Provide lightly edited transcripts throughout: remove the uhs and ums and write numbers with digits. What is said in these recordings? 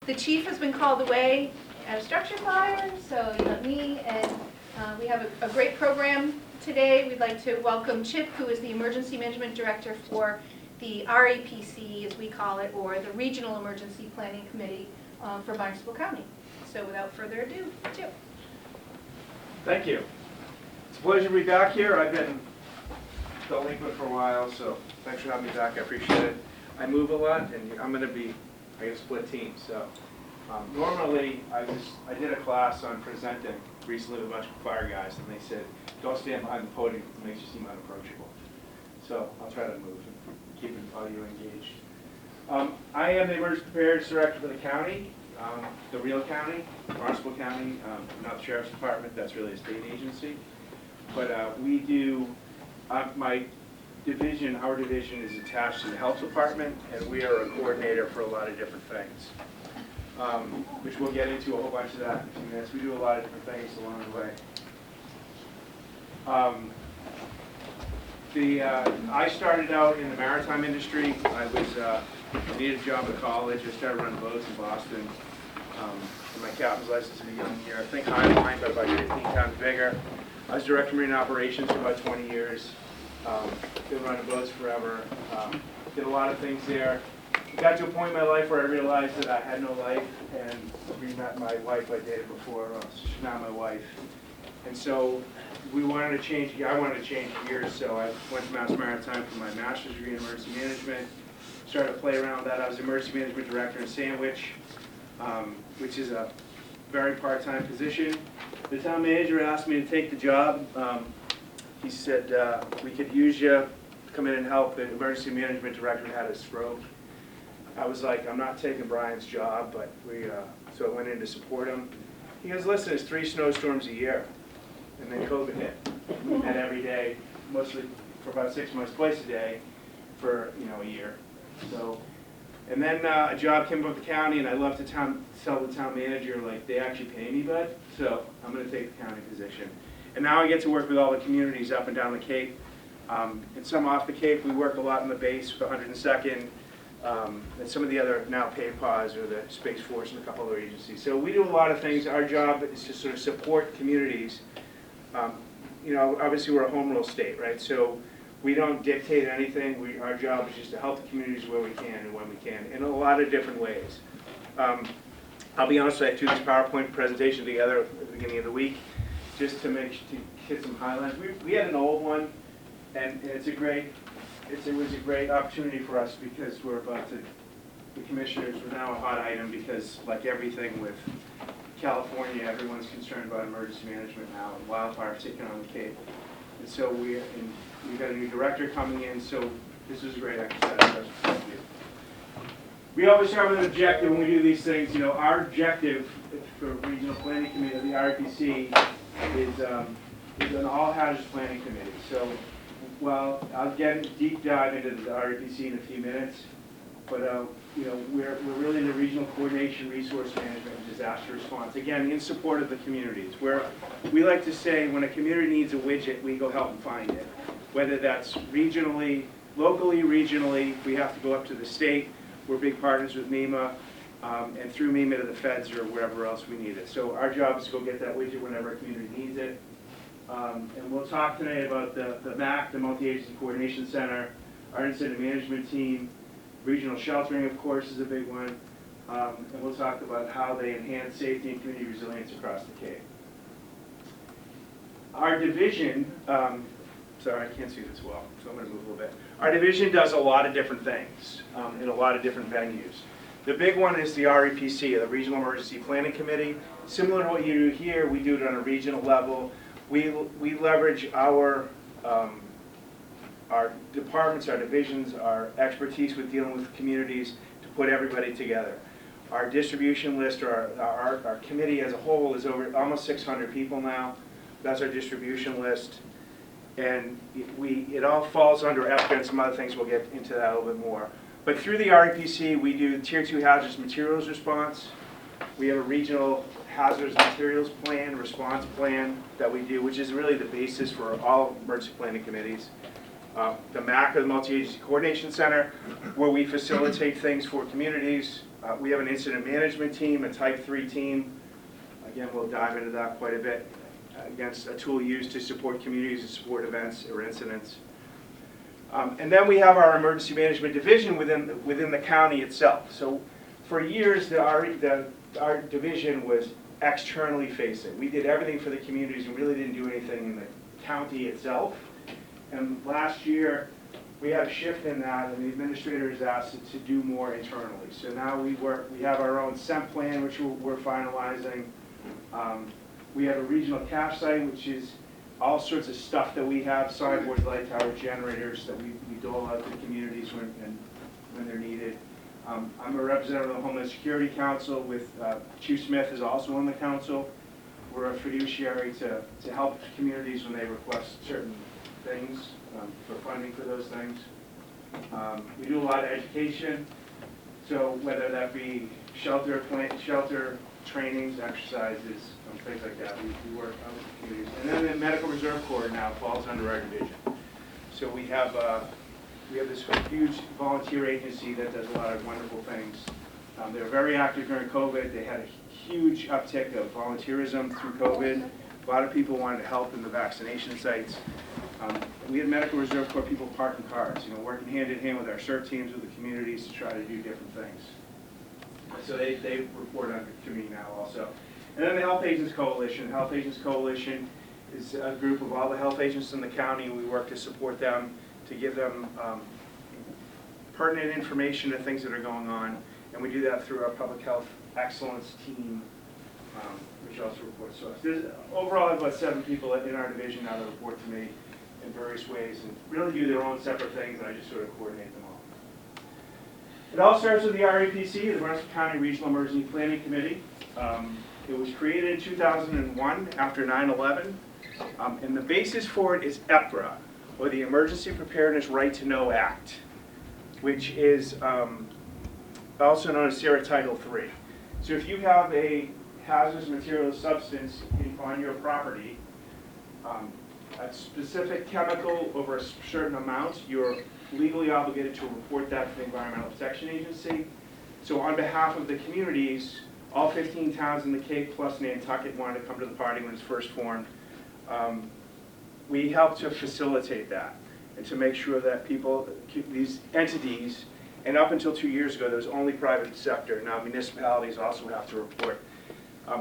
The chief has been called away at a structure fire, so you got me, and we have a great program today. We'd like to welcome Chip, who is the Emergency Management Director for the RAPC, as we call it, or the Regional Emergency Planning Committee for Barnstable County. So without further ado, Chip. Thank you. It's a pleasure to be back here. I've been delinquent for a while, so thanks for having me back. I appreciate it. I move a lot, and I'm going to be, I guess, split team. So normally, I did a class on presenting recently with a bunch of fire guys, and they said, don't stand behind the podium. It makes you seem unapproachable. So I'll try to move and keep you engaged. I am the Emergency Preparedness Director for the county, the real county, Barnstable County, not the Sheriff's Department. That's really a state agency. But we do, my division, our division is attached to the Health Department, and we are a coordinator for a lot of different things, which we'll get into a whole bunch of that in a few minutes. We do a lot of different things along the way. I started out in the maritime industry. I needed a job at college. I started running boats in Boston. My captain's license at a young year. I think high line, but about 15 times bigger. I was director of marine operations for about 20 years. Been running boats forever. Did a lot of things there. Got to a point in my life where I realized that I had no life, and we met my wife I dated before. She's now my wife. And so we wanted to change. I wanted to change gears, so I went to Mass Maritime for my master's degree in emergency management. Started to play around with that. I was emergency management director in Sandwich, which is a very part-time position. The town manager asked me to take the job. He said, we could use you to come in and help. The emergency management director had a stroke. I was like, I'm not taking Brian's job, but so I went in to support him. He goes, listen, it's 3 snowstorms a year. And then COVID hit. We met every day, mostly for about 6 months, twice a day for, a year. So, and then a job came up with the county, and I left the town, tell the town manager, like, they actually pay me, bud, so I'm going to take the county position. And now I get to work with all the communities up and down the Cape, and some off the Cape. We work a lot in the base with the 102nd, and some of the other now PAPAWs or the Space Force and a couple other agencies. So we do a lot of things. Our job is to sort of support communities. Obviously we're a home rule state, right? So we don't dictate anything. Our job is just to help the communities where we can and when we can in a lot of different ways. I'll be honest, I threw this PowerPoint presentation together at the beginning of the week just to hit some highlights. We had an old one, and it was a great opportunity for us because the commissioners are now a hot item because, like everything with California, everyone's concerned about emergency management now and wildfires taking on the Cape. And so we've got a new director coming in, so this is a great exercise for us to do. We always have an objective when we do these things. Our objective for Regional Planning Committee, the RAPC, is an all-hazards planning committee. So, well, I'll get a deep dive into the RAPC in a few minutes, but we're really in the regional coordination, resource management, and disaster response. Again, in support of the communities. Where we like to say, when a community needs a widget, we go help them find it. Whether that's regionally, locally, regionally, we have to go up to the state. We're big partners with MEMA, and through MEMA to the feds or wherever else we need it. So our job is to go get that widget whenever a community needs it. And we'll talk today about the MAC, the Multi-Agency Coordination Center, our incident management team. Regional sheltering, of course, is a big one. And we'll talk about how they enhance safety and community resilience across the Cape. Our division, sorry, I can't see this well, so I'm going to move a little bit. Our division does a lot of different things in a lot of different venues. The big one is the REPC, the Regional Emergency Planning Committee. Similar to what you do here, we do it on a regional level. We leverage our departments, our divisions, our expertise with dealing with communities to put everybody together. Our distribution list, or our committee as a whole, is over almost 600 people now. That's our distribution list. And it all falls under EPCA and some other things. We'll get into that a little bit more. But through the REPC, we do Tier 2 hazardous materials response. We have a regional hazardous materials plan, response plan that we do, which is really the basis for all emergency planning committees. The MAC, or the Multi-Agency Coordination Center, where we facilitate things for communities. We have an incident management team, a type 3 team. Again, we'll dive into that quite a bit. Against a tool used to support communities and support events or incidents. And then we have our emergency management division within the county itself. So for years, our division was externally facing. We did everything for the communities and really didn't do anything in the county itself. And last year, we had a shift in that, and the administrators asked us to do more internally. So now we have our own SEMP plan, which we're finalizing. We have a regional cash site, which is all sorts of stuff that we have, signboards, light towers, generators that we dole out to communities when they're needed. I'm a representative of the Homeland Security Council with Chief Smith is also on the council. We're a fiduciary to help communities when they request certain things for funding for those things. We do a lot of education, so whether that be shelter trainings, exercises, things like that. We work on the communities. And then the Medical Reserve Corps now falls under our division. So we have this huge volunteer agency that does a lot of wonderful things. They were very active during COVID. They had a huge uptick of volunteerism through COVID. A lot of people wanted to help in the vaccination sites. We had Medical Reserve Corps people parking cars, working hand in hand with our CERT teams with the communities to try to do different things. So they report on to me now also. And then the Health Agents Coalition. The Health Agents Coalition is a group of all the health agents in the county. We work to support them, to give them pertinent information to things that are going on. And we do that through our Public Health Excellence team, which also reports to us. There's overall about 7 people in our division now that report to me in various ways and really do their own separate things, and I just sort of coordinate them all. It all starts with the REPC, the Brunswick County Regional Emergency Planning Committee. It was created in 2001 after 9/11, and the basis for it is EPRA, or the Emergency Preparedness Right to Know Act, which is also known as SARA Title III. So if you have a hazardous material or substance on your property, a specific chemical over a certain amount, you're legally obligated to report that to the Environmental Protection Agency. So on behalf of the communities, all 15 towns in the Cape plus Nantucket wanted to come to the party when it was first formed. We helped to facilitate that and to make sure that people, these entities, and up until 2 years ago, there was only private sector. Now municipalities also have to report.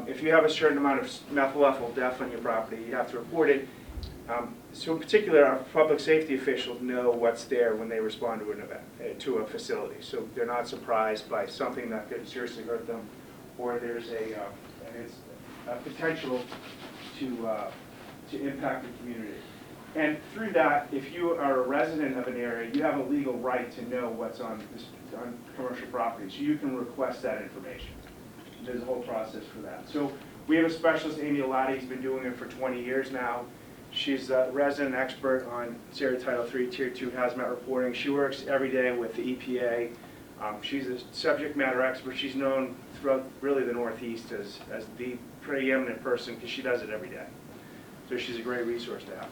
If you have a certain amount of methyl ethyl death on your property, you have to report it. So in particular, our public safety officials know what's there when they respond to an event, to a facility. So they're not surprised by something that could seriously hurt them, or there's a potential to impact the community. And through that, if you are a resident of an area, you have a legal right to know what's on commercial property. So you can request that information. There's a whole process for that. So we have a specialist, Amy Alati, who's been doing it for 20 years now. She's a resident expert on SARA Title III Tier 2 hazmat reporting. She works every day with the EPA. She's a subject matter expert. She's known throughout really the Northeast as the preeminent person because she does it every day. So she's a great resource to have.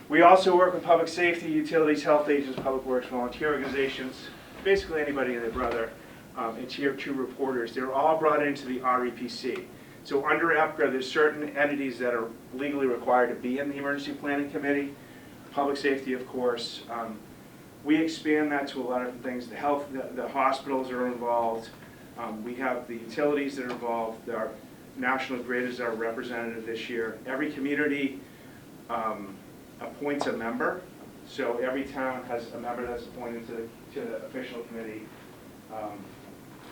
We also work with public safety, utilities, health agents, public works, volunteer organizations, basically anybody and their brother, and Tier 2 reporters. They're all brought into the REPC. So under EPCA, there's certain entities that are legally required to be in the Emergency Planning Committee. Public safety, of course. We expand that to a lot of things. The hospitals are involved. We have the utilities that are involved. Our National Grid is our representative this year. Every community appoints a member. So every town has a member that's appointed to the official committee.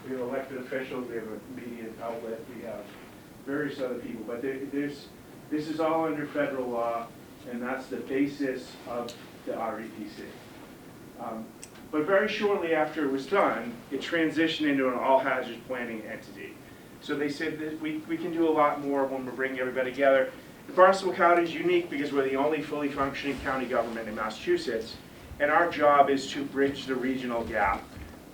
We have elected officials. We have a media outlet. We have various other people. But this is all under federal law, and that's the basis of the REPC. But very shortly after it was done, it transitioned into an all-hazards planning entity. So they said that we can do a lot more when we're bringing everybody together. The Barnstable County is unique because we're the only fully functioning county government in Massachusetts, and our job is to bridge the regional gap,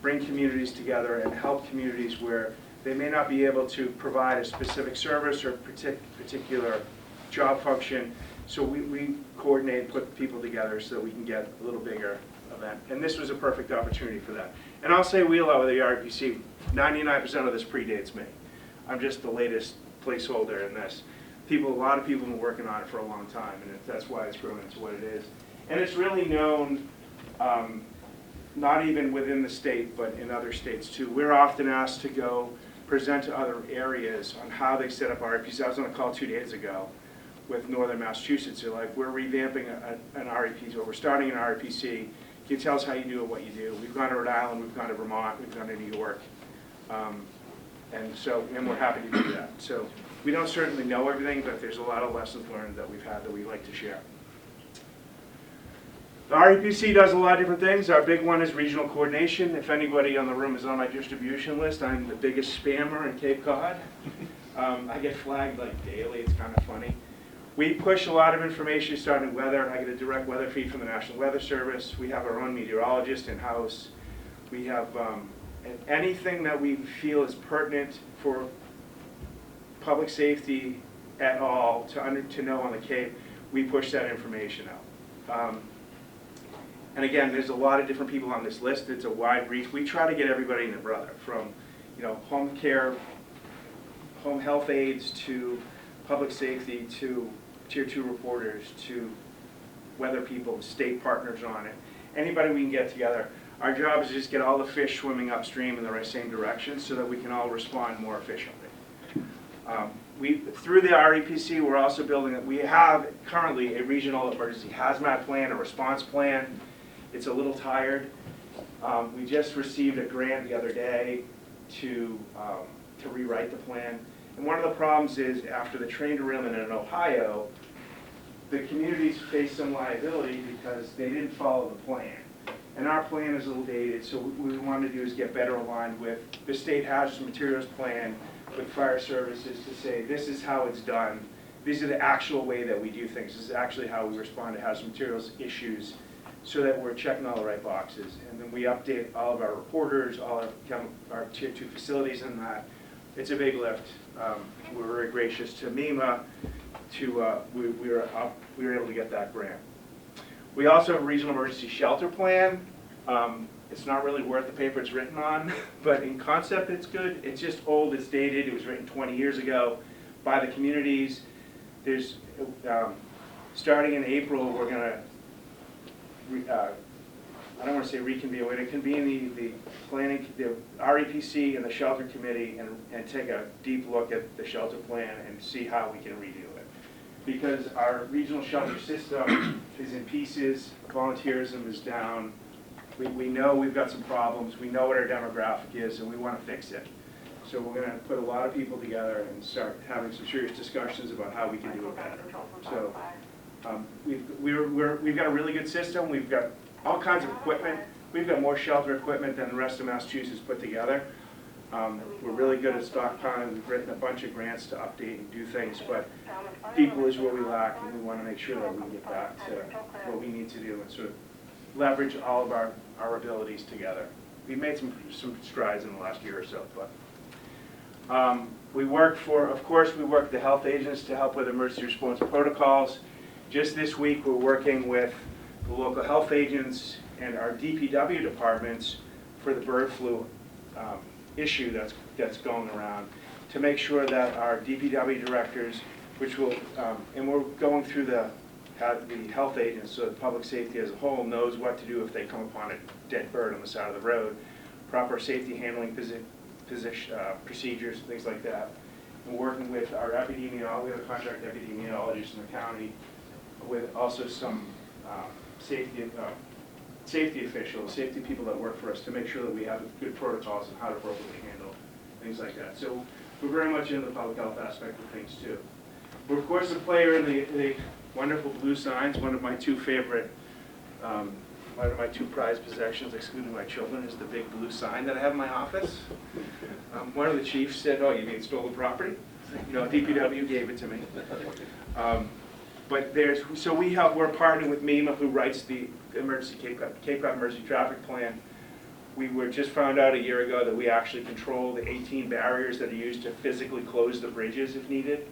bring communities together and help communities where they may not be able to provide a specific service or particular job function, So we coordinate and put people together so that we can get a little bigger event. And this was a perfect opportunity for that. And I'll say wheel out with the RPC, 99% of this predates me. I'm just the latest placeholder in this. A lot of people have been working on it for a long time, and that's why it's grown into what it is. And it's really known, not even within the state, but in other states too. We're often asked to go present to other areas on how they set up REPs. I was on a call 2 days ago with Northern Massachusetts. They're like, we're revamping an REP, or we're starting an REPC. Can you tell us how you do it, what you do? We've gone to Rhode Island, we've gone to Vermont, we've gone to New York. And we're happy to do that. So we don't certainly know everything, but there's a lot of lessons learned that we've had that we like to share. The REPC does a lot of different things. Our big one is regional coordination. If anybody on the room is on my distribution list, I'm the biggest spammer in Cape Cod. I get flagged like daily, it's kind of funny. We push a lot of information starting weather. I get a direct weather feed from the National Weather Service. We have our own meteorologist in-house. We have anything that we feel is pertinent for public safety at all to know on the Cape, we push that information out. And again, there's a lot of different people on this list. It's a wide reach. We try to get everybody and their brother, from home care, home health aides, to public safety, to Tier 2 reporters, to weather people, state partners on it. Anybody we can get together. Our job is to just get all the fish swimming upstream in the same direction so that we can all respond more efficiently. Through the REPC, we're also building, we have currently a regional emergency hazmat plan, a response plan. It's a little tired. We just received a grant the other day to rewrite the plan. And one of the problems is after the train derailment in Ohio, the communities face some liability because they didn't follow the plan. And our plan is a little dated, so what we want to do is get better aligned with the state hazardous materials plan, with fire services, to say this is how it's done. These are the actual way that we do things. This is actually how we respond to hazardous materials issues, so that we're checking all the right boxes. And then we update all of our reporters, all our Tier 2 facilities in that. It's a big lift. We're very gracious to MEMA. We were able to get that grant. We also have a regional emergency shelter plan. It's not really worth the paper it's written on, but in concept it's good. It's just old, it's dated. It was written 20 years ago by the communities. There's, starting in April, we're going to, I don't want to say reconvene, we're going to convene the planning, the REPC and the shelter committee and take a deep look at the shelter plan and see how we can redo it. Because our regional shelter system is in pieces, volunteerism is down. We know we've got some problems, we know what our demographic is, and we want to fix it. So we're going to put a lot of people together and start having some serious discussions about how we can do it better. So we've got a really good system. We've got all kinds of equipment. We've got more shelter equipment than the rest of Massachusetts put together. We're really good at stockpiling. We've written a bunch of grants to update and do things, but people is where we lack, and we want to make sure that we can get back to what we need to do and sort of leverage all of our abilities together. We've made some strides in the last year or so, but we work with the health agents to help with emergency response protocols. Just this week, we're working with the local health agents and our DPW departments for the bird flu issue that's going around, to make sure that our DPW directors, which will, and we're going through the health agents, so the public safety as a whole knows what to do if they come upon a dead bird on the side of the road, proper safety handling procedures, things like that. And working with our epidemiologist, we have a contract epidemiologist in the county, with also some safety officials, safety people that work for us, to make sure that we have good protocols on how to appropriately handle things like that. So we're very much into the public health aspect of things too. We're of course a player in the wonderful blue signs. One of my two favorite, one of my two prized possessions, excluding my children, is the big blue sign that I have in my office. One of the chiefs said, "Oh, you mean stolen property?" No, DPW gave it to me. But we're partnering with MEMA, who writes the Cape Cod Emergency Traffic Plan. We were just found out a year ago that we actually control the 18 barriers that are used to physically close the bridges if needed.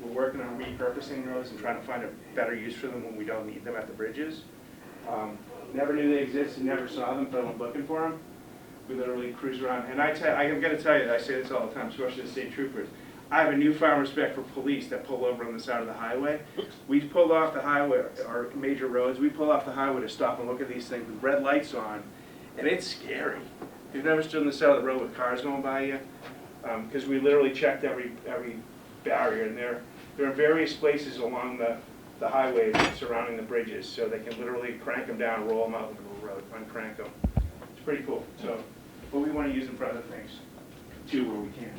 we're working on repurposing roads and trying to find a better use for them when we don't need them at the bridges. Never knew they existed, never saw them, but I'm looking for them. We literally cruise around, and I'm going to tell you, I say this all the time, especially to state troopers, I have a newfound respect for police that pull over on the side of the highway. We pull off the highway, our major roads, we pull off the highway to stop and look at these things with red lights on, and it's scary. You've never stood on the side of the road with cars going by you, because we literally checked every barrier, and they're in various places along the highways surrounding the bridges, so they can literally crank them down, roll them out into the road, uncrank them. It's pretty cool. So, but we want to use them for other things too, where we can.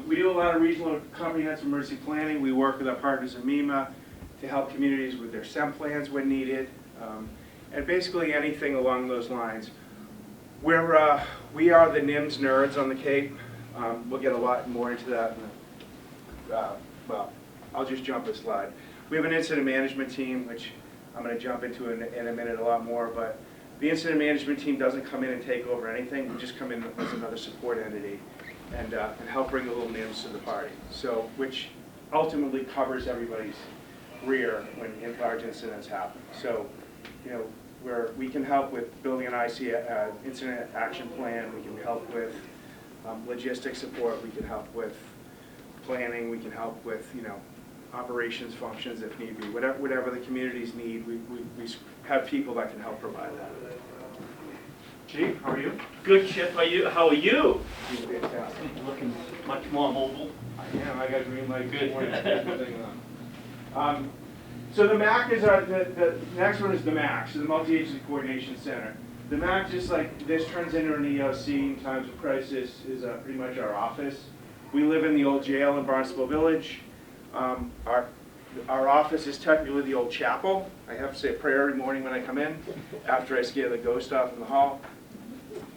We do a lot of regional comprehensive emergency planning. We work with our partners in MEMA to help communities with their SEM plans when needed, and basically anything along those lines. We are the NIMS nerds on the Cape. We'll get a lot more into that. Well, I'll just jump a slide. We have an incident management team, which I'm going to jump into in a minute a lot more, but the incident management team doesn't come in and take over anything. We just come in as another support entity and help bring a little NIMS to the party. So, which ultimately covers everybody's rear when large incidents happen. So, you know, we can help with building an incident action plan. We can help with logistics support. We can help with planning. We can help with, you know, operations functions if need be. Whatever the communities need, we have people that can help provide that. Chief, how are you? Good, Chip. How are you? Fantastic. Looking much more mobile. I am. I got green light. Good. So the MAC is the next one is the MAC, so the Multi-Agency Coordination Center. The MAC, just like this turns into an EOC in times of crisis, is pretty much our office. We live in the old jail in Barnstable Village. Our office is technically the old chapel. I have to say a prayer every morning when I come in, after I scare the ghost off in the hall.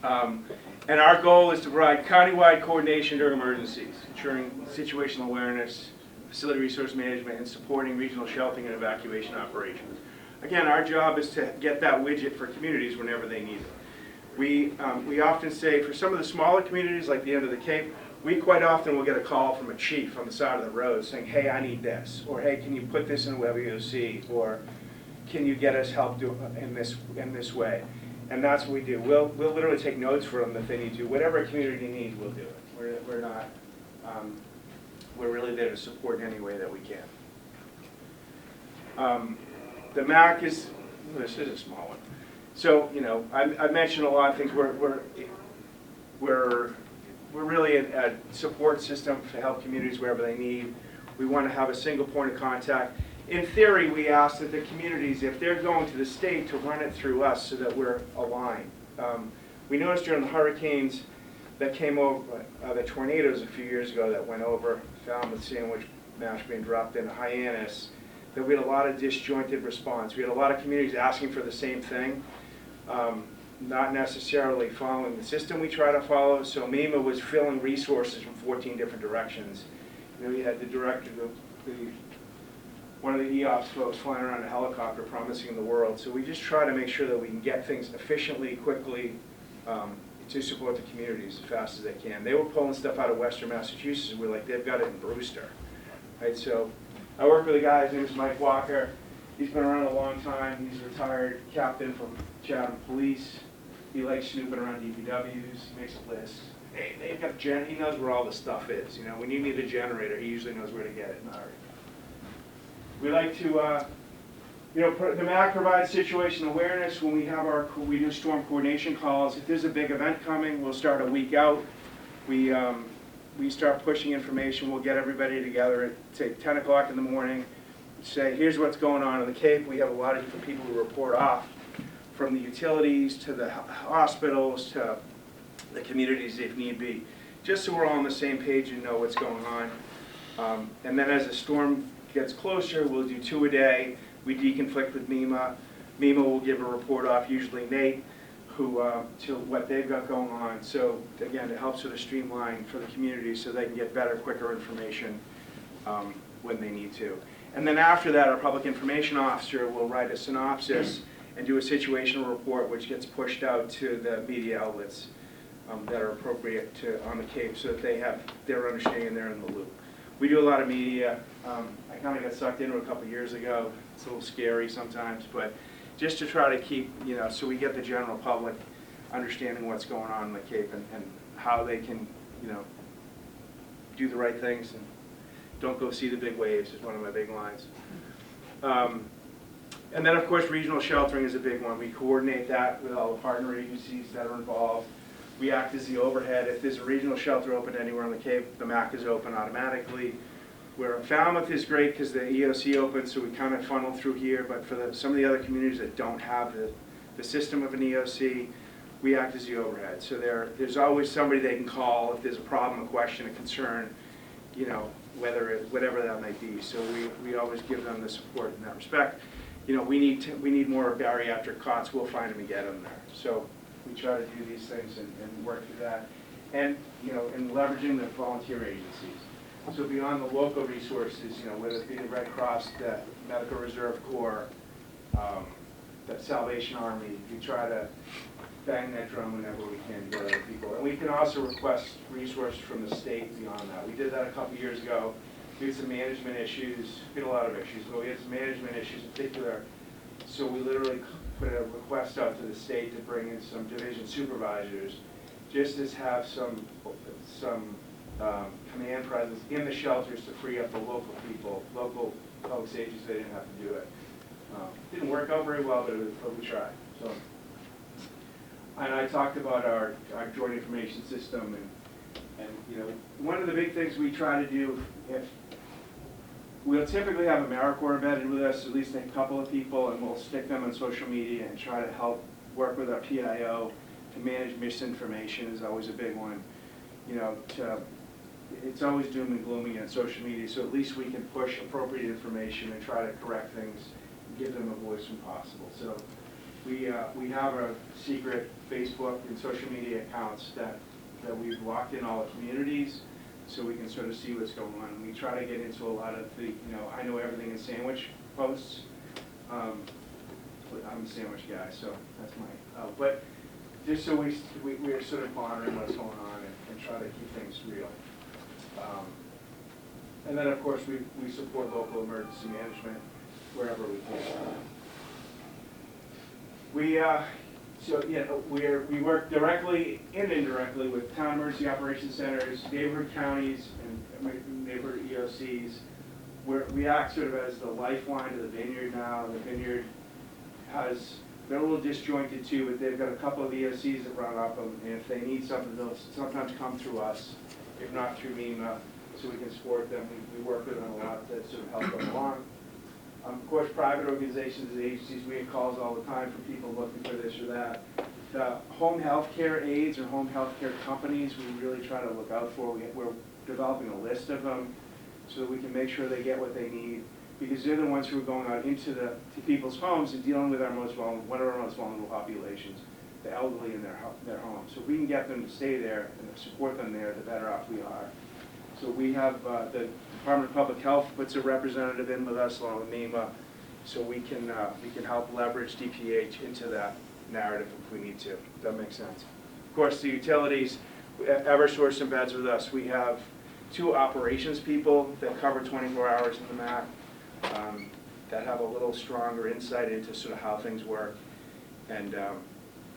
And our goal is to provide countywide coordination during emergencies, ensuring situational awareness, facility resource management, and supporting regional sheltering and evacuation operations. Again, our job is to get that widget for communities whenever they need it. We often say for some of the smaller communities, like the end of the Cape, we quite often will get a call from a chief on the side of the road saying, hey, I need this, or hey, can you put this in WOC, or can you get us help in this way? And that's what we do. We'll literally take notes for them if they need to. Whatever a community needs, we'll do it. We're not, we're really there to support in any way that we can. The MAC is, this is a small one. So, you know, I mentioned a lot of things. We're really a support system to help communities wherever they need. We want to have a single point of contact. In theory, we ask that the communities, if they're going to the state, to run it through us so that we're aligned. We noticed during the hurricanes that came over, the tornadoes a few years ago that went over Falmouth, Sandwich, Mashpee, and dropped into Hyannis, that we had a lot of disjointed response. We had a lot of communities asking for the same thing, not necessarily following the system we try to follow. So MEMA was filling resources from 14 different directions. You know, we had the director, one of the EOPS folks flying around a helicopter promising the world. So we just try to make sure that we can get things efficiently, quickly, to support the communities as fast as they can. They were pulling stuff out of Western Massachusetts, and we're like, they've got it in Brewster. Right, so I work with a guy, his name is Mike Walker. He's been around a long time. He's a retired captain from Chatham Police. He likes snooping around DPWs. He makes a list. Hey, they've got he knows where all the stuff is. You know, when you need a generator, he usually knows where to get it. We like to, you know, the MAC provides situational awareness when we do storm coordination calls. If there's a big event coming, we'll start a week out. We start pushing information. We'll get everybody together at, say, 10 o'clock in the morning, say, here's what's going on in the Cape. We have a lot of different people who report off, from the utilities to the hospitals to the communities if need be, just so we're all on the same page and know what's going on. And then as the storm gets closer, we'll do 2 a day. We deconflict with MEMA. MEMA will give a report off, usually Nate, who to what they've got going on. So again, it helps sort of streamline for the community so they can get better, quicker information when they need to. And then after that, our public information officer will write a synopsis and do a situational report, which gets pushed out to the media outlets that are appropriate on the Cape, so that they have their understanding and they're in the loop. We do a lot of media. I kind of got sucked into it a couple years ago. It's a little scary sometimes, but just to try to keep, so we get the general public understanding what's going on in the Cape and how they can, do the right things and don't go see the big waves is one of my big lines. And then, of course, regional sheltering is a big one. We coordinate that with all the partner agencies that are involved. We act as the overhead. If there's a regional shelter open anywhere on the Cape, the MAC is open automatically. Where Falmouth is great because the EOC opens, so we kind of funnel through here. But for some of the other communities that don't have the system of an EOC, we act as the overhead. So there's always somebody they can call if there's a problem, a question, a concern, whatever that might be. So we always give them the support in that respect. We need more bariatric cots. We'll find them and get them there. So we try to do these things and work through that. And and leveraging the volunteer agencies. So beyond the local resources, whether it be the Red Cross, the Medical Reserve Corps, the Salvation Army, we try to bang that drum whenever we can to other people. And we can also request resources from the state beyond that. We did that a couple years ago. We had some management issues, we had a lot of issues, but we had some management issues in particular. So we literally put a request out to the state to bring in some division supervisors, just to have some command presence in the shelters to free up the local people, local public safety, so they didn't have to do it. Didn't work out very well, but we tried. So, and I talked about our joint information system, and one of the big things we try to do, if we'll typically have AmeriCorps embedded with us, at least a couple of people, and we'll stick them on social media and try to help work with our PIO to manage misinformation is always a big one. It's always doom and gloomy on social media, so at least we can push appropriate information and try to correct things and give them a voice when possible. So we have a secret Facebook and social media accounts that we've locked in all the communities so we can sort of see what's going on. We try to get into a lot of the, I know everything in sandwich posts. I'm a sandwich guy, so that's my, but just so we're sort of monitoring what's going on and try to keep things real. And then, of course, we support local emergency management wherever we can. We work directly and indirectly with town emergency operations centers, neighborhood counties, and neighborhood EOCs. We act sort of as the lifeline to the vineyard now. The vineyard they're a little disjointed too, but they've got a couple of EOCs that run up them, and if they need something, they'll sometimes come through us, if not through MEMA, so we can support them. We work with them a lot to sort of help them along. Of course, private organizations and agencies, we get calls all the time from people looking for this or that. The home health care aides or home health care companies, we really try to look out for. We're developing a list of them so that we can make sure they get what they need, because they're the ones who are going out into to people's homes and dealing with one of our most vulnerable populations, the elderly in their homes. So if we can get them to stay there and support them there, the better off we are. So we have the Department of Public Health puts a representative in with us along with MEMA, so we can help leverage DPH into that narrative if we need to. That makes sense. Of course, the utilities, Eversource embeds with us. We have 2 operations people that cover 24 hours in the MAC that have a little stronger insight into sort of how things work, and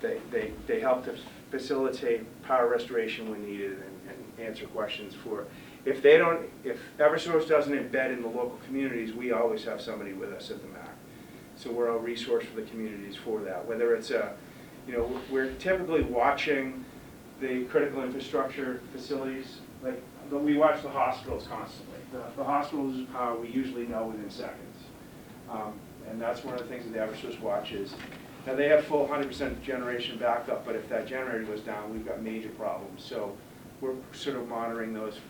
they help to facilitate power restoration when needed and answer questions for. If Eversource doesn't embed in the local communities, we always have somebody with us at the MAC. So we're a resource for the communities for that. Whether it's we're typically watching the critical infrastructure facilities, but we watch the hospitals constantly. The hospitals' power we usually know within seconds. And that's one of the things that the Eversource watches. Now they have full 100% generation backup, but if that generator goes down, we've got major problems. So we're sort of monitoring those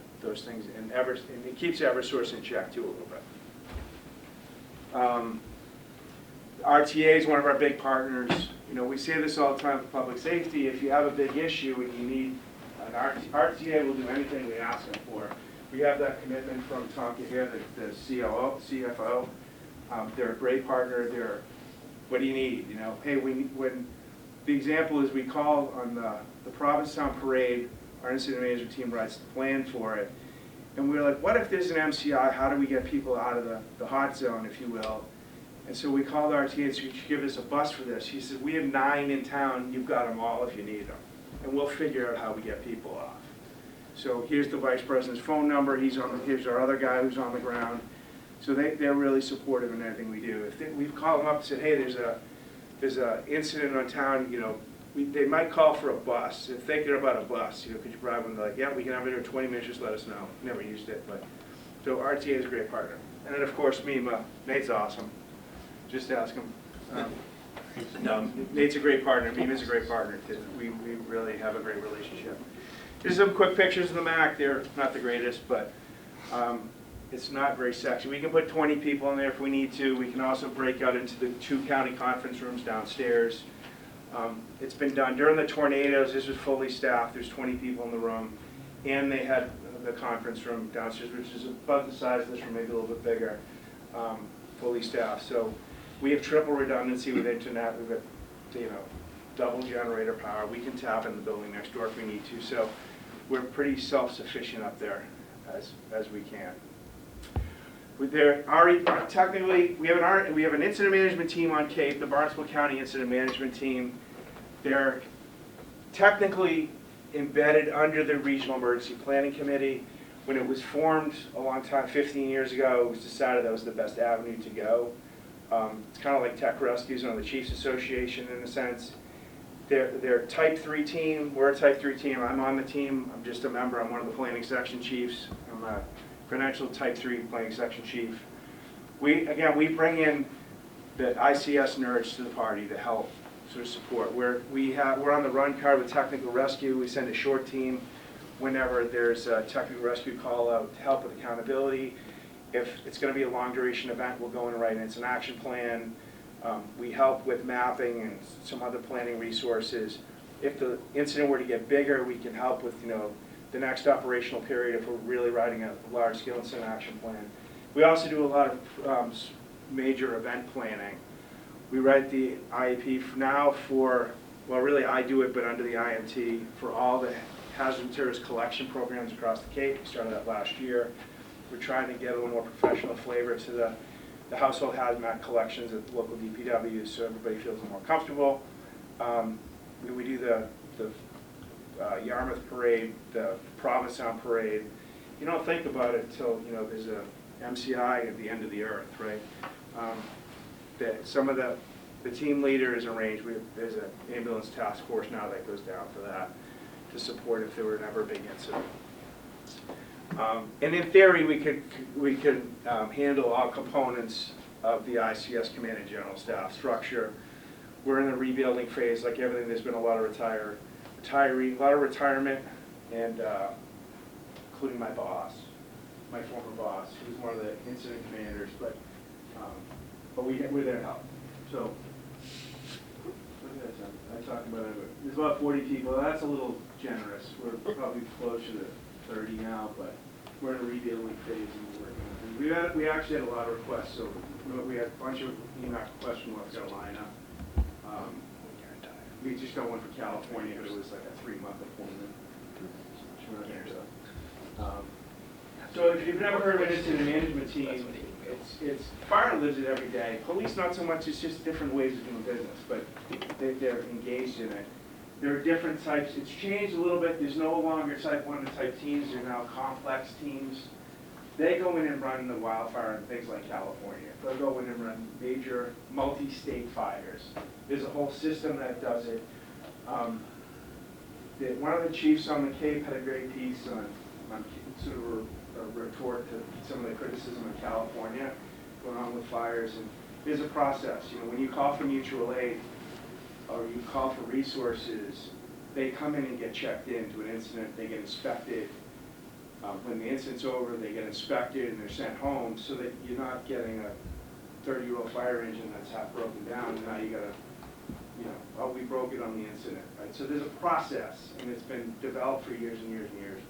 things, and it keeps Eversource in check too a little bit. RTA is one of our big partners. We say this all the time for public safety. If you have a big issue and you need an RTA, will do anything we ask them for. We have that commitment from Tom Cahir, the CFO. They're a great partner. What do you need? Hey, when the example is we call on the Provincetown Parade, our incident management team writes the plan for it, And we were like, what if there's an MCI? How do we get people out of the hot zone, if you will? And so we called RTA and said, "Could you give us a bus for this?" He said, "We have 9 in town. You've got them all if you need them. And we'll figure out how we get people off." So here's the vice president's phone number. Here's our other guy who's on the ground. So they're really supportive in everything we do. We've called them up and said, "Hey, there's a incident on town, you know, they might call for a bus. If thinking about a bus, you know, could you provide one?" They're like, "Yeah, we can have it in 20 minutes, just let us know." Never used it, but, so RTA is a great partner. And then, of course, MEMA, Nate's awesome. Just ask him. No, Nate's a great partner, MEMA's a great partner. We really have a great relationship. Here's some quick pictures of the MAC. They're not the greatest, but it's not very sexy. We can put 20 people in there if we need to. We can also break out into the 2 county conference rooms downstairs. It's been done during the tornadoes. This was fully staffed. There's 20 people in the room, and they had the conference room downstairs, which is about the size of this room, maybe a little bit bigger, fully staffed. So we have triple redundancy with internet. We've got, you know, double generator power. We can tap in the building next door if we need to. So we're pretty self-sufficient up there as we can. Technically, we have an incident management team on Cape, the Barnstable County Incident Management Team. They're technically embedded under the Regional Emergency Planning Committee. When it was formed a long time, 15 years ago, it was decided that was the best avenue to go. It's kind of like Tech Rescues on the Chiefs Association in a sense. They're a Type 3 team. We're a Type 3 team. I'm on the team. I'm just a member. I'm one of the planning section chiefs. I'm a credentialed Type 3 planning section chief. We bring in the ICS nerds to the party to help sort of support. We're on the run card with technical rescue. We send a short team whenever there's a technical rescue call out to help with accountability. If it's going to be a long duration event, we'll go in and write an incident action plan. We help with mapping and some other planning resources. If the incident were to get bigger, we can help with, you know, the next operational period if we're really writing a large-scale incident action plan. We also do a lot of major event planning. We write the IEP now for, well, really I do it, but under the IMT, for all the hazard materials collection programs across the Cape. We started that last year. We're trying to get a little more professional flavor to the household hazmat collections at the local DPWs so everybody feels more comfortable. We do the Yarmouth Parade, the Provincetown Parade. You don't think about it until, you know, there's a MCI at the end of the earth, right? Some of the team leaders arrange, there's an ambulance task force now that goes down for that to support if there were ever a big incident. And in theory, we could handle all components of the ICS Command and General Staff structure. We're in the rebuilding phase, like everything. There's been a lot of retiree, a lot of retirement, and including my boss, my former boss, who's one of the incident commanders. But we're there to help. So I talked about it. There's about 40 people. That's a little generous. We're probably closer to 30 now, but we're in a rebuilding phase and we're working on things. We actually had a lot of requests, so we had a bunch of email questions from North Carolina. We just got one for California, but it was like a 3-month appointment. So if you've never heard of an incident management team, it's fire lives it every day. Police not so much. It's just different ways of doing business, but they're engaged in it. There are different types. It's changed a little bit. There's no longer type 1 and type teams. They're now complex teams. They go in and run the wildfire in things like California. They'll go in and run major multi-state fires. There's a whole system that does it. One of the chiefs on the Cape had a great piece on sort of a retort to some of the criticism of California going on with fires. And there's a process. You know, when you call for mutual aid, or you call for resources, they come in and get checked into an incident, they get inspected. When the incident's over, they get inspected and they're sent home so that you're not getting a 30-year-old fire engine that's half broken down, and now you gotta, you know, oh, we broke it on the incident, right? So there's a process, and it's been developed for years and years and years.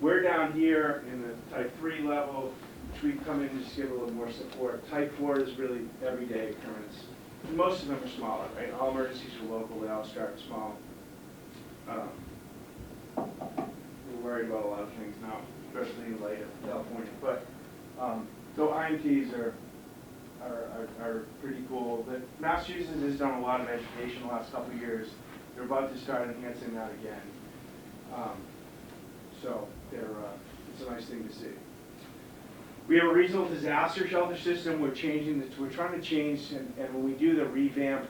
We're down here in the type 3 level, which we come in to just give a little more support. Type 4 is really everyday occurrence. Most of them are smaller, right? All emergencies are local, they all start small. We're worried about a lot of things now. especially in light of California. But, so IMTs are pretty cool. But Massachusetts has done a lot of education the last couple of years. They're about to start enhancing that again. So it's a nice thing to see. We have a regional disaster shelter system. We're trying to change, and when we do the revamp,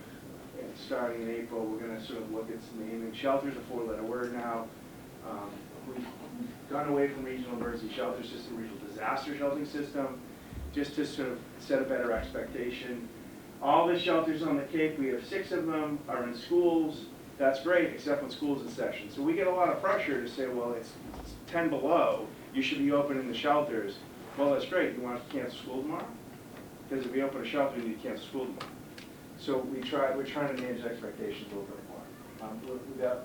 starting in April, we're going to sort of look at some naming. Shelter's a 4-letter word now. We've gone away from regional emergency shelter system, regional disaster sheltering system, just to sort of set a better expectation. All the shelters on the Cape, we have 6 of them, are in schools. That's great, except when school's in session. So we get a lot of pressure to say, well, it's 10 below, you should be opening the shelters. Well, that's great. You want to cancel school tomorrow? Because if we open a shelter, you need to cancel school tomorrow. So we're trying to manage expectations a little bit more.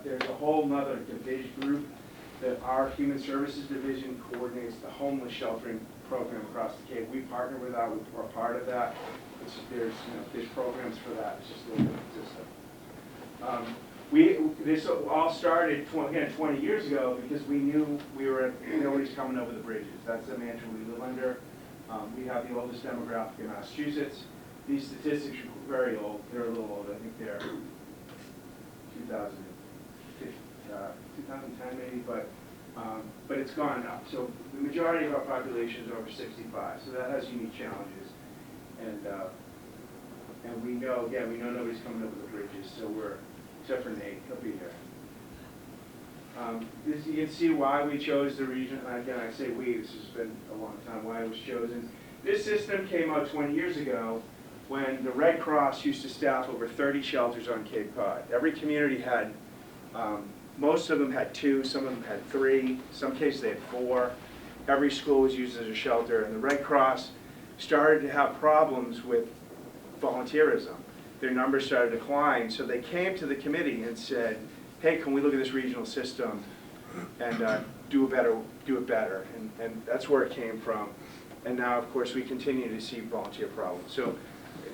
There's a whole nother division group that our Human Services Division coordinates the homeless sheltering program across the Cape. We partner with that. We're part of that. There's programs for that. It's just a little bit consistent. This all started 20 years ago because we knew nobody's coming over the bridges. That's the mantra we live under. We have the oldest demographic in Massachusetts. These statistics are very old. They're a little old. I think they're 2010 maybe, but it's gone up. So the majority of our population is over 65. So that has unique challenges, and we know nobody's coming over the bridges. So except for Nate, he'll be here. You can see why we chose the region. Again, I say we. This has been a long time. Why it was chosen. This system came out 20 years ago, when the Red Cross used to staff over 30 shelters on Cape Cod. Every community had, most of them had 2, some of them had 3, some cases they had 4. Every school was used as a shelter, and the Red Cross started to have problems with volunteerism. Their numbers started to decline, so they came to the committee and said, hey, can we look at this regional system and do it better? And that's where it came from. And now, of course, we continue to see volunteer problems. So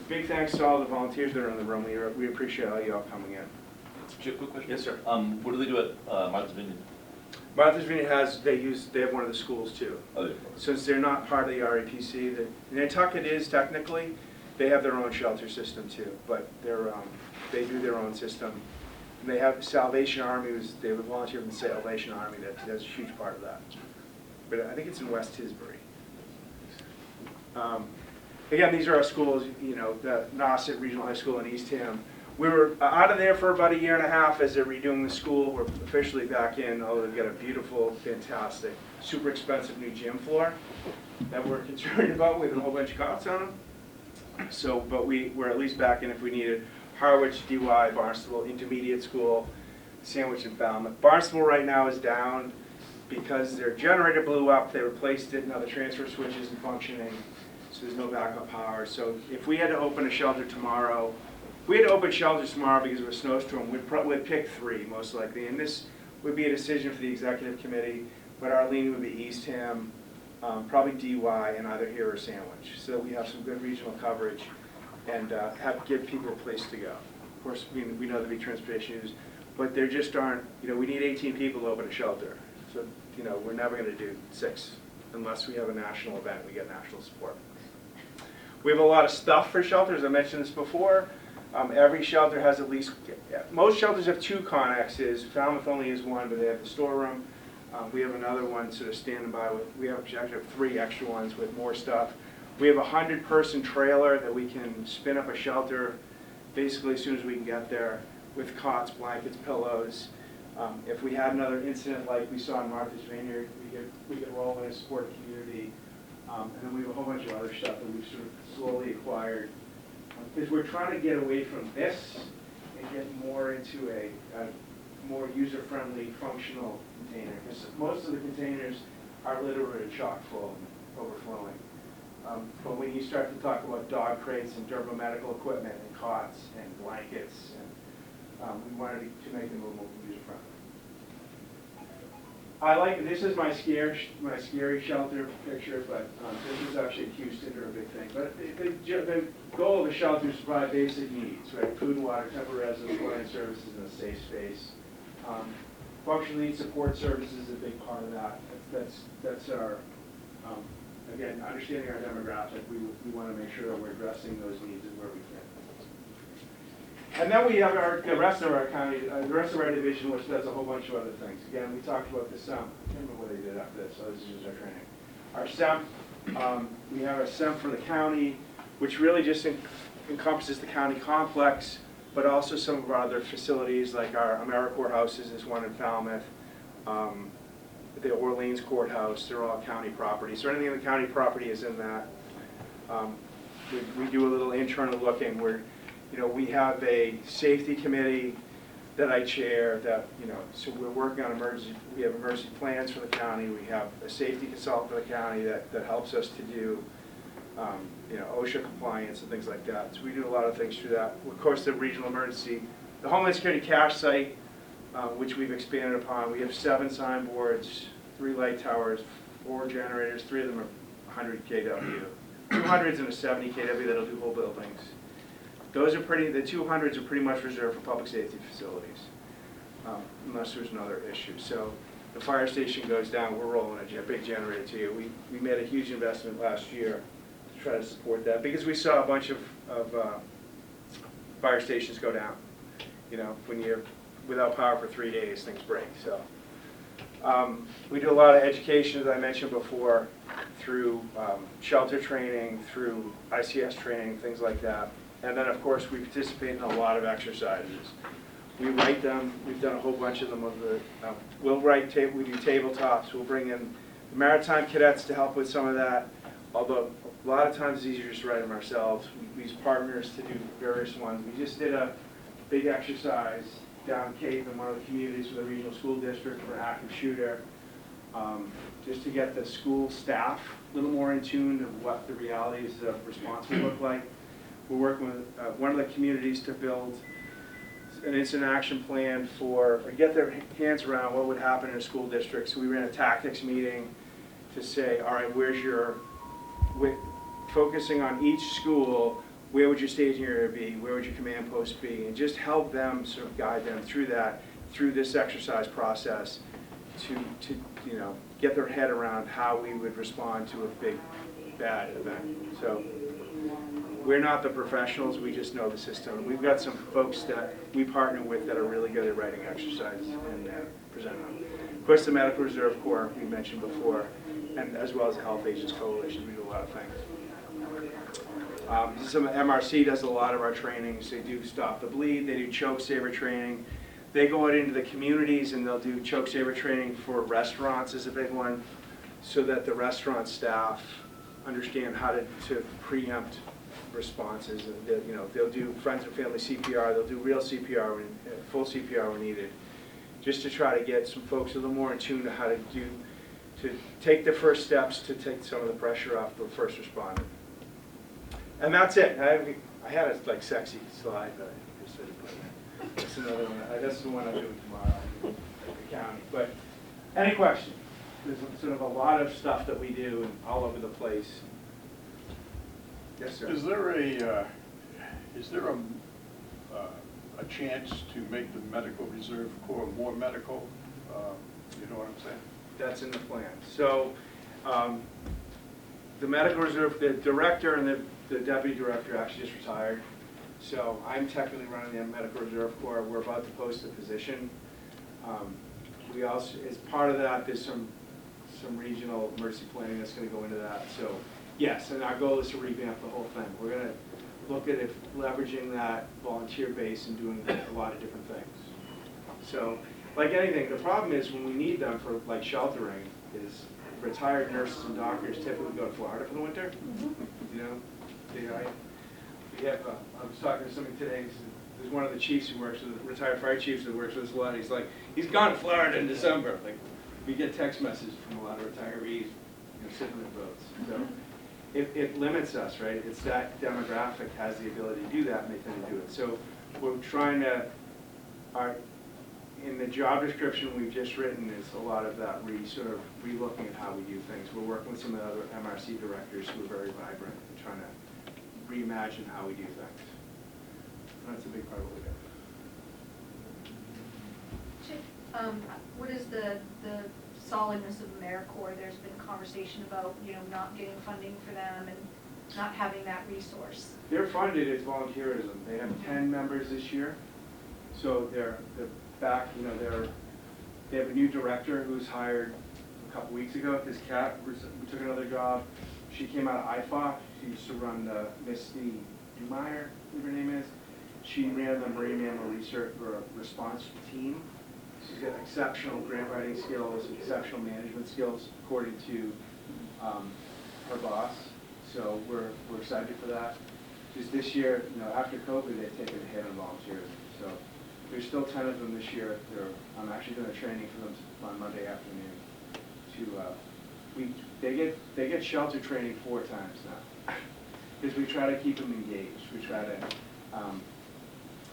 big thanks to all the volunteers that are in the room. We appreciate all you all coming in. Chip, quick question. Yes, sir. What do they do at Martha's Vineyard? Martha's Vineyard they have one of the schools too. Oh, Since they're not part of the RAPC, Nantucket is technically, they have their own shelter system too, but they do their own system. And they have Salvation Army, they have a volunteer from the Salvation Army that's a huge part of that. But I think it's in West Tisbury. Again, these are our schools, the Nauset Regional High School in Eastham. We were out of there for about a year and a half as they're redoing the school. We're officially back in, although we've got a beautiful, fantastic, super expensive new gym floor that we're concerned about with a whole bunch of cots on them. So, but we're at least back in if we need it. Harwich, DY, Barnstable, Intermediate School, Sandwich and Falmouth. Barnstable right now is down because their generator blew up. They replaced it, now the transfer switch isn't functioning, so there's no backup power. So if we had to open a shelter tomorrow, because of a snowstorm, we'd pick 3 most likely. And this would be a decision for the executive committee, but our lean would be Eastham, probably DY, and either here or Sandwich, so that we have some good regional coverage and give people a place to go. Of course, we know there'll be transportation issues, but there just aren't, we need 18 people to open a shelter. So, we're never going to do 6 unless we have a national event, we get national support. We have a lot of stuff for shelters. I mentioned this before. Every shelter has at least, most shelters have 2 connexes. Falmouth only has 1, but they have the storeroom. We have another one sort of standing by we actually have 3 extra ones with more stuff. We have a 100-person trailer that we can spin up a shelter basically as soon as we can get there with cots, blankets, pillows. If we had another incident like we saw in Martha's Vineyard, we could roll in and support the community. And then we have a whole bunch of other stuff that we've sort of slowly acquired. Because we're trying to get away from this and get more into a more user-friendly, functional container. Because most of the containers are literally chock full and overflowing. But when you start to talk about dog crates and durable medical equipment and cots and blankets, and we wanted to make them a little more user-friendly. This is my scary shelter picture, but this is actually Houston or a big thing. But the goal of the shelter is to provide basic needs, right? Food, water, temporary residence, clothing services, and a safe space. Functional needs support services is a big part of that. That's our, again, understanding our demographic, we want to make sure that we're addressing those needs where we can. And then we have the rest of our county, the rest of our division, which does a whole bunch of other things. Again, we talked about the SEM. I can't remember what they did after this, so this is just our training. Our SEM, we have a SEM for the county, which really just encompasses the county complex, but also some of our other facilities, like our AmeriCorps houses is one in Falmouth, the Orleans Courthouse, they're all county property. So anything in the county property is in that. We do a little internal looking where, we have a safety committee that I chair that, so we're working on we have emergency plans for the county. We have a safety consultant for the county that helps us to do, OSHA compliance and things like that. So we do a lot of things through that. Of course, the regional emergency, the Homeland Security cash site, which we've expanded upon. We have 7 signboards, 3 light towers, 4 generators, 3 of them are 100 kW. 200s and a 70 kW that'll do whole buildings. Those are the 200s are pretty much reserved for public safety facilities, unless there's another issue. So the fire station goes down, we're rolling a big generator to you. We made a huge investment last year to try to support that because we saw a bunch of fire stations go down. When you're without power for 3 days, things break. So we do a lot of education, as I mentioned before, through shelter training, through ICS training, things like that. And then, of course, we participate in a lot of exercises. We write them. We've done a whole bunch of them. We do tabletops. We'll bring in the maritime cadets to help with some of that, although a lot of times it's easier just to write them ourselves. We use partners to do various ones. We just did a big exercise down Cape in one of the communities with a regional school district for an active shooter, just to get the school staff a little more in tune to what the realities of response will look like. We're working with one of the communities to build an instant action plan or get their hands around what would happen in a school district. So we ran a tactics meeting to say, all right, focusing on each school, where would your staging area be, where would your command post be, and just help them, sort of guide them through that, through this exercise process to get their head around how we would respond to a big, bad event. So we're not the professionals, we just know the system. We've got some folks that we partner with that are really good at writing exercises and presenting them. Of course, the Medical Reserve Corps, we mentioned before, and as well as the Health Agents Coalition, we do a lot of things. Some MRC does a lot of our trainings. They do Stop the Bleed, they do choke saver training. They go out into the communities and they'll do choke saver training for restaurants is a big one, so that the restaurant staff understand how to preempt responses. And they'll do friends and family CPR, they'll do real CPR, full CPR when needed, just to try to get some folks a little more in tune to how to take the first steps to take some of the pressure off the first responder. And that's it. I had a sexy slide, but I just didn't put it in. That's another one. That's the one I'm doing tomorrow at the county. But any questions? There's sort of a lot of stuff that we do and all over the place. Yes, sir. Is there a chance to make the Medical Reserve Corps more medical? You know what I'm saying? That's in the plan. So the Medical Reserve, the director and the deputy director actually just retired. So I'm technically running the Medical Reserve Corps. We're about to post a position. We also, as part of that, there's some regional emergency planning that's going to go into that. So yes, and our goal is to revamp the whole thing. We're going to look at leveraging that volunteer base and doing a lot of different things. So like anything, the problem is when we need them for sheltering is retired nurses and doctors typically go to Florida for the winter. I was talking to somebody today. There's one of the chiefs who works with retired fire chiefs that works with us a lot. He's like, he's gone to Florida in December. We get text messages from a lot of retirees, sitting in the boats. So it limits us, right? It's that demographic has the ability to do that, and they tend to do it. So we're trying to. In the job description we've just written is a lot of that sort of relooking at how we do things. We're working with some of the other MRC directors who are very vibrant and trying to reimagine how we do things. And that's a big part of what we do. Chip, the solidness of AmeriCorps, there's been conversation about, not getting funding for them and not having that resource. They're funded, it's volunteerism. They have 10 members this year. So they're back, they have a new director who was hired a couple weeks ago. This cat, we took another job. She came out of IFOC. She used to run the Misty Dumeyer, whatever her name is. She ran the Marine Mammal Research Response Team. She's got exceptional grant writing skills, exceptional management skills, according to her boss. So we're excited for that. Because this year, after COVID, they've taken a hit on volunteers. So there's still 10 of them this year. I'm actually doing a training for them on Monday afternoon. They get shelter training 4 times now. Because we try to keep them engaged. We try to,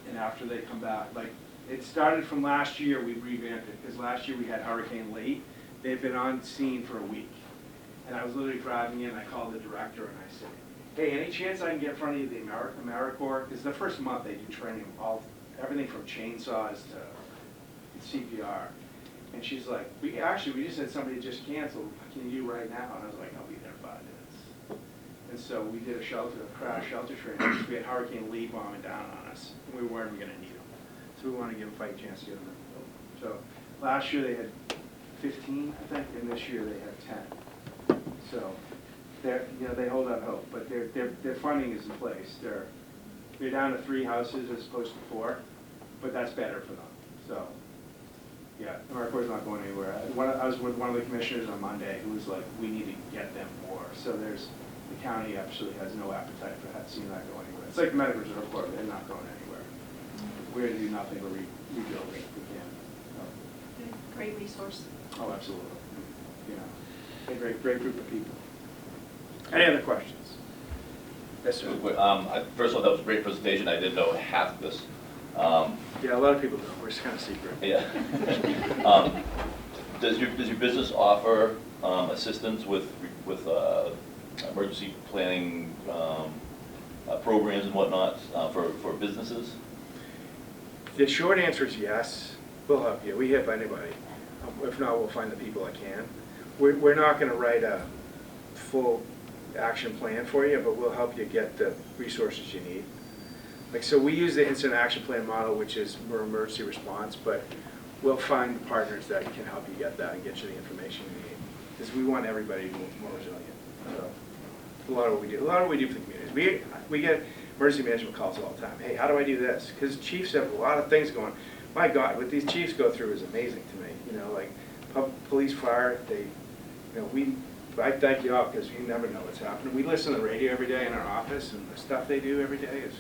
and after they come back, like it started from last year. We revamped it because last year we had Hurricane Late. They've been on scene for a week. And I was literally driving in, I called the director and I said, hey, any chance I can get in front of you the AmeriCorps? Because the first month they do training, everything from chainsaws to CPR. And she's like, we just had somebody just canceled. Can you do right now? And I was like, I'll be there in 5 minutes. And so we did a crash shelter training. We had Hurricane Lee bombing down on us. And we weren't going to need them. So we wanted to give them a fighting chance to get them in. So last year they had 15, I think, and this year they have 10. So they hold out hope, but their funding is in place. They're down to 3 houses as opposed to 4, but that's better for them. So yeah, AmeriCorps is not going anywhere. I was with one of the commissioners on Monday who was like, we need to get them more. So the county actually has no appetite for seeing that go anywhere. It's like the Medical Reserve Corps, they're not going anywhere. We're going to do nothing but rebuild it if we can. So. Great resource. Oh, absolutely. A great group of people. Any other questions? Yes, sir. First of all, that was a great presentation. I didn't know half of this. Yeah, a lot of people don't. We're just kind of secret. Yeah. Does your business offer assistance with emergency planning programs and whatnot for businesses? The short answer is yes. We'll help you. We help anybody. If not, we'll find the people that can. We're not going to write a full action plan for you, but we'll help you get the resources you need. So we use the instant action plan model, which is more emergency response, but we'll find partners that can help you get that and get you the information you need. Because we want everybody to be more resilient. So a lot of what we do for the communities. We get emergency management calls all the time. Hey, how do I do this? Because chiefs have a lot of things going. My God, what these chiefs go through is amazing to me. Like police, fire, I thank you all because you never know what's happening. We listen to the radio every day in our office, and the stuff they do every day is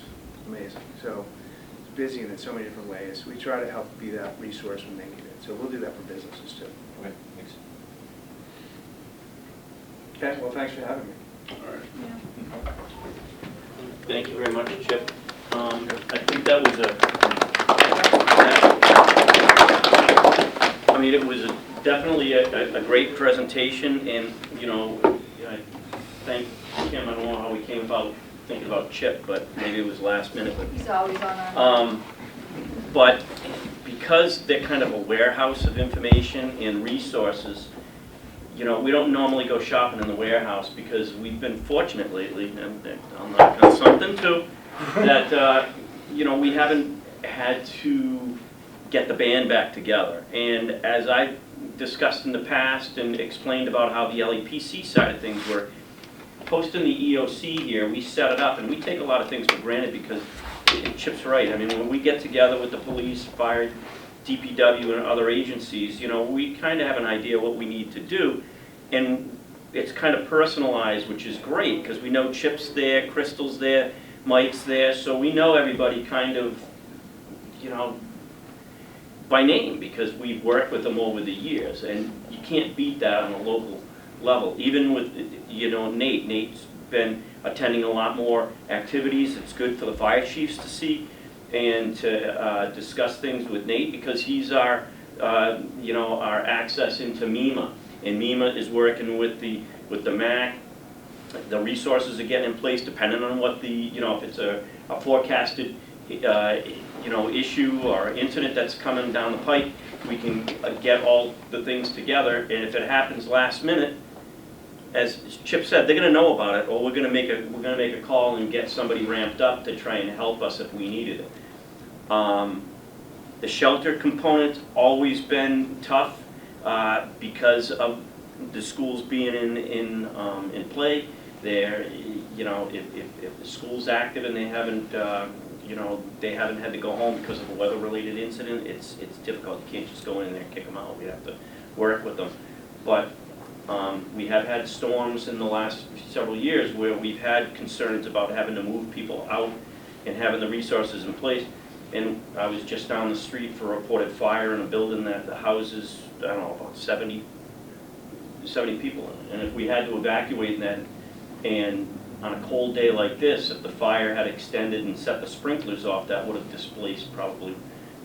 amazing. So it's busy in so many different ways. We try to help be that resource when they need it. So we'll do that for businesses too. Okay, thanks. Okay, well, thanks for having me. All right. Yeah. Thank you very much, Chip. I think that was it was definitely a great presentation, and I thank Kim. I don't know how we came about thinking about Chip, but maybe it was last minute. He's always on our. But because they're kind of a warehouse of information and resources, we don't normally go shopping in the warehouse because we've been fortunate lately, and I'll knock on something too, that we haven't had to get the band back together. And as I discussed in the past and explained about how the LEPC side of things were, posting the EOC here, we set it up, and we take a lot of things for granted because Chip's right. I mean, when we get together with the police, fire, DPW, and other agencies, we kind of have an idea what we need to do, and it's kind of personalized, which is great because we know Chip's there, Crystal's there, Mike's there, so we know everybody kind of, by name because we've worked with them over the years, and you can't beat that on a local level. Even with, Nate. Nate's been attending a lot more activities. It's good for the fire chiefs to see and to discuss things with Nate because he's our, our access into MEMA, and MEMA is working with the MAC. The resources are getting in place depending on what if it's a forecasted issue or incident that's coming down the pike, we can get all the things together, and if it happens last minute, as Chip said, they're gonna know about it, or we're gonna make a call and get somebody ramped up to try and help us if we needed it. The shelter component's always been tough because of the schools being in play. They're, if the school's active and they haven't had to go home because of a weather-related incident, it's difficult. You can't just go in there and kick them out. We have to work with them. But we have had storms in the last several years where we've had concerns about having to move people out and having the resources in place. And I was just down the street for a reported fire in a building that houses, I don't know, about 70 people in it. And if we had to evacuate that, and on a cold day like this, if the fire had extended and set the sprinklers off, that would have displaced probably,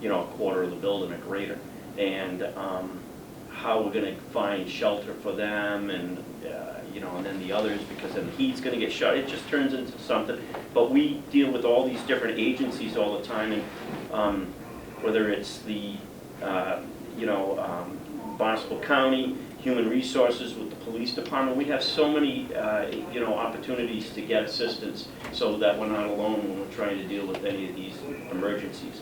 a quarter of the building or greater. And how we're gonna find shelter for them, and and then the others, because then the heat's gonna get shut. It just turns into something. But we deal with all these different agencies all the time, and whether it's the Barnstable County, Human Resources with the police department, we have so many opportunities to get assistance so that we're not alone when we're trying to deal with any of these emergencies.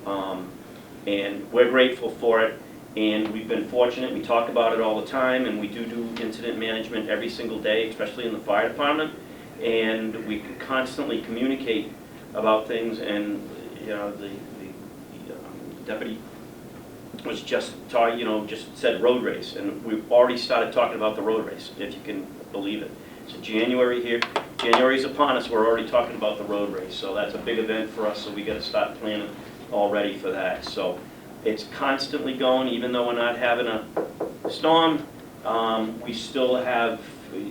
And we're grateful for it. And we've been fortunate, we talk about it all the time, and we do incident management every single day, especially in the fire department. And we constantly communicate about things, and the deputy was just just said road race, and we've already started talking about the road race, if you can believe it. So January's upon us, we're already talking about the road race, so that's a big event for us, so we got to start planning already for that. So it's constantly going, even though we're not having a storm, we still have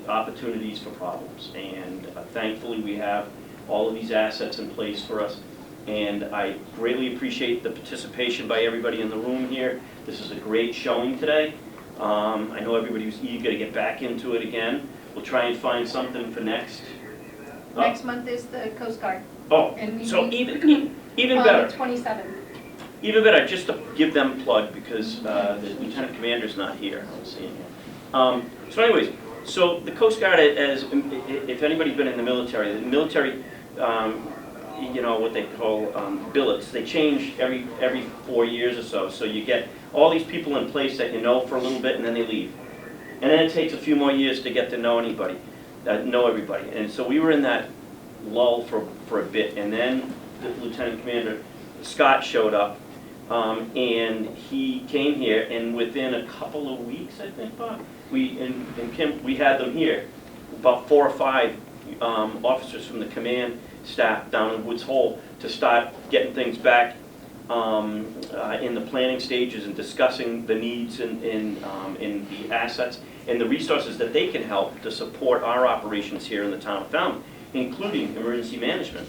opportunities for problems. And thankfully we have all of these assets in place for us. And I greatly appreciate the participation by everybody in the room here. This is a great showing today. I know everybody was eager to get back into it again. We'll try and find something for next. Next month is the Coast Guard. Oh, And so even better. 27th. Even better, just to give them a plug, because the lieutenant commander's not here, I'm seeing him. So anyways, so the Coast Guard, if anybody's been in the military, what they call billets, they change every 4 years or so. So you get all these people in place that you know for a little bit, and then they leave. And then it takes a few more years to get to know everybody. And so we were in that lull for a bit, and then the lieutenant commander, Scott, showed up. And he came here, and within a couple of weeks, I think, Bob, we had them here, about 4 or 5 officers from the command staff down in Woods Hole, to start getting things back in the planning stages and discussing the needs in the assets and the resources that they can help to support our operations here in the town of Falmouth, including emergency management.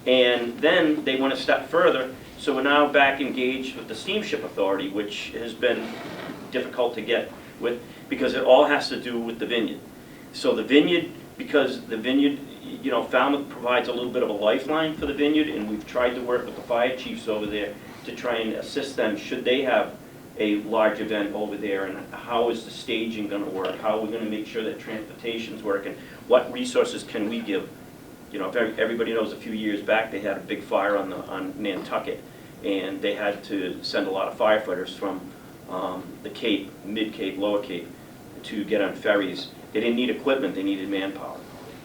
And then they went a step further. So we're now back engaged with the Steamship Authority, which has been difficult to get with, because it all has to do with the vineyard. So the vineyard, because the vineyard, Falmouth provides a little bit of a lifeline for the vineyard, and we've tried to work with the fire chiefs over there to try and assist them should they have a large event over there, and how is the staging going to work, how are we going to make sure that transportation's working, what resources can we give. If everybody knows, a few years back they had a big fire on Nantucket, and they had to send a lot of firefighters from the Cape, Mid-Cape, Lower Cape, to get on ferries. They didn't need equipment, they needed manpower.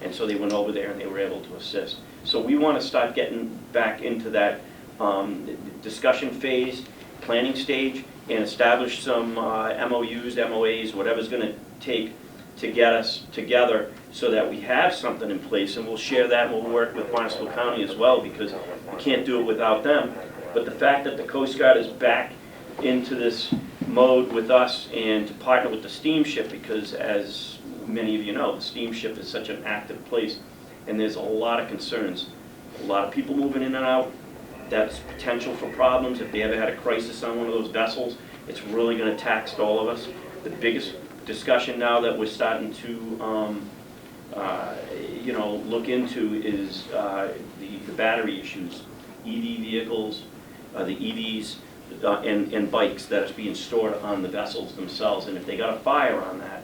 And so they went over there and they were able to assist. So we want to start getting back into that discussion phase, planning stage, and establish some MOUs, MOAs, whatever's going to take to get us together so that we have something in place, and we'll share that, and we'll work with Barnstable County as well, because we can't do it without them. But the fact that the Coast Guard is back into this mode with us and to partner with the steamship, because as many of you know, the steamship is such an active place, and there's a lot of concerns. A lot of people moving in and out. That's potential for problems. If they ever had a crisis on one of those vessels, it's really going to tax all of us. The biggest discussion now that we're starting to look into is the battery issues. EV vehicles, the EVs, and bikes that are being stored on the vessels themselves. And if they got a fire on that,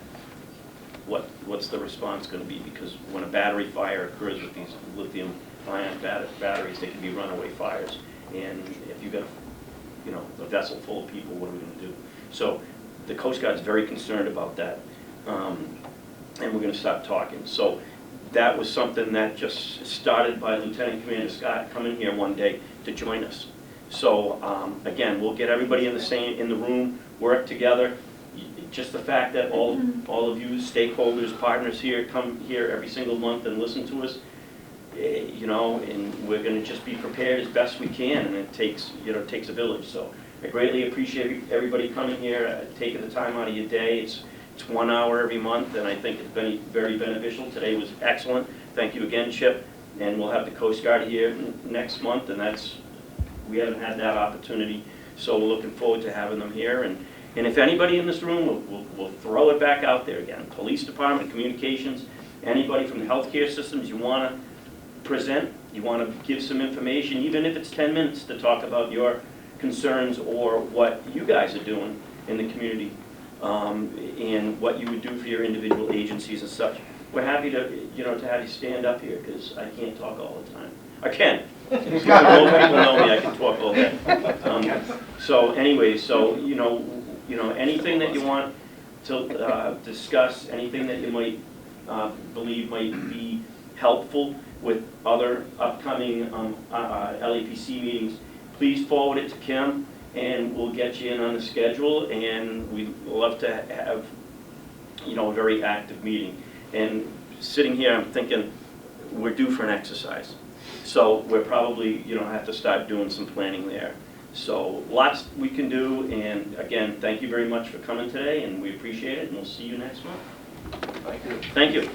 what's the response going to be? Because when a battery fire occurs with these lithium-ion batteries, they can be runaway fires. And if you've got a vessel full of people, what are we going to do? So the Coast Guard's very concerned about that, and we're going to start talking. So that was something that just started by Lieutenant Commander Scott coming here one day to join us. So again, we'll get everybody in the room, work together. Just the fact that all of you stakeholders, partners here, come here every single month and listen to us, and we're going to just be prepared as best we can, and it takes a village. So I greatly appreciate everybody coming here, taking the time out of your day. It's 1 hour every month, and I think it's been very beneficial. Today was excellent. Thank you again, Chip. And we'll have the Coast Guard here next month, and we haven't had that opportunity, so we're looking forward to having them here. And if anybody in this room, we'll throw it back out there again. Police Department, communications, anybody from the healthcare systems, you want to present, you want to give some information, even if it's 10 minutes to talk about your concerns or what you guys are doing in the community, and what you would do for your individual agencies and such. We're happy to have you stand up here, because I can't talk all the time. I can. Most people know me, I can talk all day. So anyway, anything that you want to discuss, anything that you might believe might be helpful with other upcoming LAPC meetings, please forward it to Kim, and we'll get you in on the schedule, and we'd love to have a very active meeting. And sitting here, I'm thinking we're due for an exercise. So we're probably, have to start doing some planning there. So lots we can do, and again, thank you very much for coming today, and we appreciate it, and we'll see you next month. Thank you. Thank you.